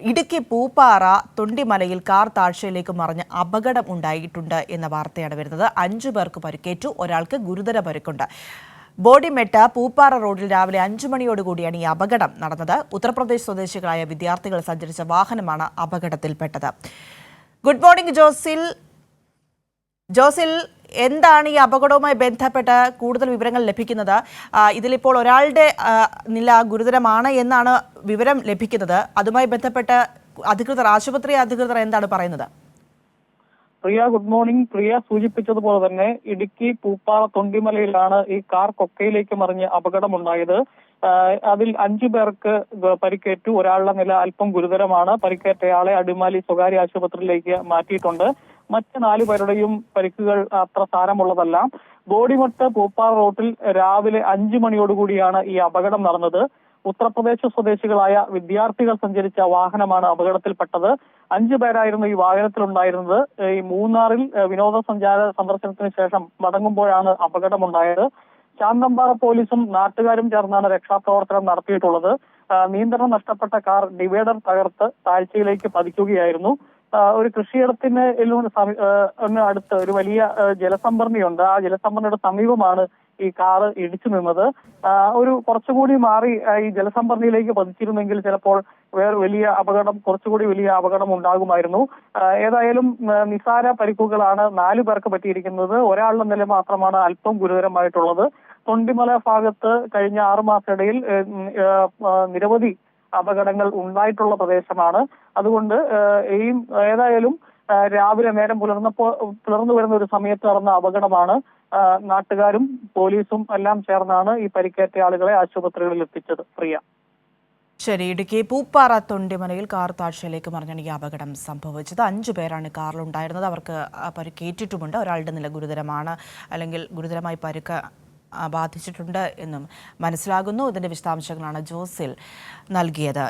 Idukki Pooppara തൊണ്ടിമലയിൽ car താഴ്ചയിലേക്ക് മറിഞ്ഞ് അപകടം ഉണ്ടായിട്ടുണ്ട് എന്ന വാർത്തയാണ് വരുന്നത്. 5 പേർക്ക് പരിക്കേറ്റു, ഒരാൾക്ക് ഗുരുതര പരിക്കുണ്ട്. ബോഡിമെട്ട് പൂപ്പാറ റോഡിൽ രാവിലെ 5 മണിയോടുകൂടിയാണ് ഈ അപകടം നടന്നത്. ഉത്തർപ്രദേശ് സ്വദേശികളായ വിദ്യാർത്ഥികൾ സഞ്ചരിച്ച വാഹനമാണ് അപകടത്തിൽപ്പെട്ടത്. ഗുഡ് മോർണിംഗ് ജോസിൽ, എന്താണ് ഈ അപകടവുമായി ബന്ധപ്പെട്ട് കൂടുതൽ വിവരങ്ങൾ ലഭിക്കുന്നത്? ഇതിലിപ്പോൾ ഒരാളുടെ നില ഗുരുതരമാണ് എന്നാണ് വിവരം ലഭിക്കുന്നത്. അതുമായി ബന്ധപ്പെട്ട് ആശുപത്രി അധികൃതർ എന്താണ് പറയുന്നത്? പ്രിയ, ഗുഡ് മോർണിംഗ്. പ്രിയ സൂചിപ്പിച്ചതുപോലെ തന്നെ ഇടുക്കി പൂപ്പാറ തൊണ്ടിമലയിലാണ് ഈ കാർ കൊക്കയിലേക്ക് മറിഞ്ഞ് അപകടമുണ്ടായത്. അതിൽ 5 പേർക്ക് പരിക്കേറ്റു. ഒരാളുടെ നില അല്പം ഗുരുതരമാണ്. പരിക്കേറ്റയാളെ അടിമാലി സ്വകാര്യ ആശുപത്രിയിലേക്ക് മാറ്റിയിട്ടുണ്ട്. മറ്റ് 4 പേരുടെയും പരിക്കുകൾ അത്ര സാരമുള്ളതല്ല. ബോഡിമെട്ട് പൂപ്പാറ റോഡിൽ രാവിലെ 5 മണിയോടുകൂടിയാണ് ഈ അപകടം നടന്നത്. ഉത്തർപ്രദേശ് സ്വദേശികളായ വിദ്യാർത്ഥികൾ സഞ്ചരിച്ച വാഹനമാണ് അപകടത്തിൽപ്പെട്ടത്. 5 പേരായിരുന്നു ഈ വാഹനത്തിലുണ്ടായിരുന്നത്. ഈ മൂന്നാറിൽ വിനോദസഞ്ചാര സന്ദർശനത്തിന് ശേഷം മടങ്ങുമ്പോഴാണ് അപകടമുണ്ടായത്. ശാന്തമ്പാറ പോലീസും നാട്ടുകാരും ചേർന്നാണ് രക്ഷാപ്രവർത്തനം നടത്തിയിട്ടുള്ളത്. നിയന്ത്രണം നഷ്ടപ്പെട്ട കാർ ഡിവൈഡർ തകർത്ത് താഴ്ചയിലേക്ക് പതിക്കുകയായിരുന്നു. ഒരു കൃഷിയിടത്തിന് അടുത്ത് ഒരു വലിയ ജലസംഭരണിയുണ്ട്. ആ ജലസംഭരണിയുടെ സമീപമാണ് ഈ കാറ് ഇടിച്ചു നിന്നത്. ഒരു കുറച്ചുകൂടി മാറി ഈ ജലസംഭരണിയിലേക്ക് പതിച്ചിരുന്നെങ്കിൽ ചിലപ്പോൾ കുറച്ചുകൂടി വലിയ അപകടം ഉണ്ടാകുമായിരുന്നു. ഏതായാലും നിസാര പരിക്കുകളാണ് 4 പേർക്ക് പറ്റിയിരിക്കുന്നത്. ഒരാളുടെ നില മാത്രമാണ് അല്പം ഗുരുതരമായിട്ടുള്ളത്. തൊണ്ടിമല ഭാഗത്ത് കഴിഞ്ഞ 6 മാസത്തിനിടയിൽ നിരവധി അപകടങ്ങൾ ഉണ്ടായിട്ടുള്ള പ്രദേശമാണ്. അതുകൊണ്ട് ഏതായാലും രാവിലെ നേരം പുലർന്നു വരുന്ന ഒരു സമയത്ത് നടന്ന അപകടമാണ്. നാട്ടുകാരും പോലീസും എല്ലാം ചേർന്നാണ് ഈ പരിക്കേറ്റ ആളുകളെ ആശുപത്രികളിൽ എത്തിച്ചത്. പ്രിയ. ശരി, ഇടുക്കി പൂപ്പാറ തൊണ്ടിമലയിൽ കാർ താഴ്ചയിലേക്ക് മറിഞ്ഞാണ് ഈ അപകടം സംഭവിച്ചത്. 5 പേരാണ് കാറിലുണ്ടായിരുന്നത്. അവർക്ക് പരിക്കേറ്റിട്ടുമുണ്ട്. ഒരാളുടെ നില ഗുരുതരമാണ്, അല്ലെങ്കിൽ ഗുരുതരമായി പരുക്ക് ബാധിച്ചിട്ടുണ്ട് എന്നും മനസ്സിലാകുന്നു. ഇതിന്റെ വിശദാംശങ്ങളാണ് ജോസിൽ നൽകിയത്.